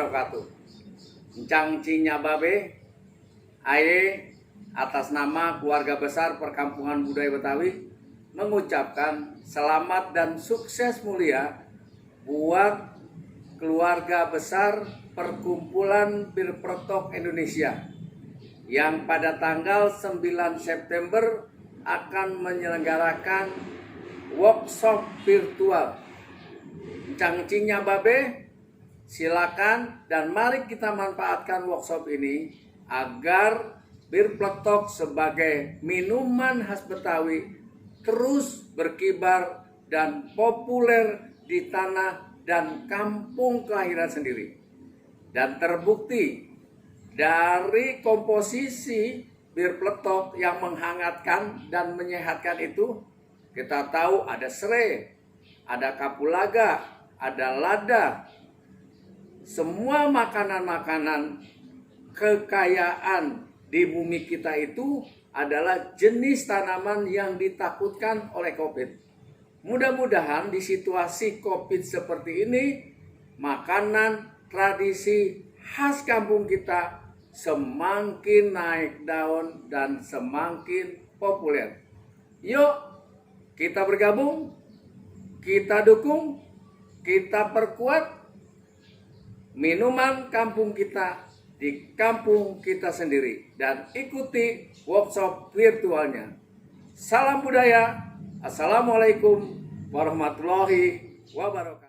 wabarakatuh. Encang Cinya Babe, Aye atas nama keluarga besar Perkampungan Budaya Betawi mengucapkan selamat dan sukses mulia buat keluarga besar Perkumpulan Bir Peletok Indonesia yang pada tanggal 9 September akan menyelenggarakan workshop virtual. Encang Cinya Babe, silakan dan mari kita manfaatkan workshop ini agar Bir Peletok sebagai minuman khas Betawi terus berkibar dan populer di tanah dan kampung kelahiran sendiri. Dan terbukti dari komposisi Bir Peletok yang menghangatkan dan menyehatkan itu, kita tahu ada serai, ada kapulaga, ada lada. Semua makanan-makanan kekayaan di bumi kita itu adalah jenis tanaman yang ditakutkan oleh COVID. Mudah-mudahan di situasi COVID seperti ini, makanan tradisi khas kampung kita semakin naik daun dan semakin populer. Yuk, kita bergabung, kita dukung, kita perkuat minuman kampung kita di kampung kita sendiri dan ikuti workshop virtualnya. Salam budaya. Assalamualaikum warahmatullahi wabarakatuh.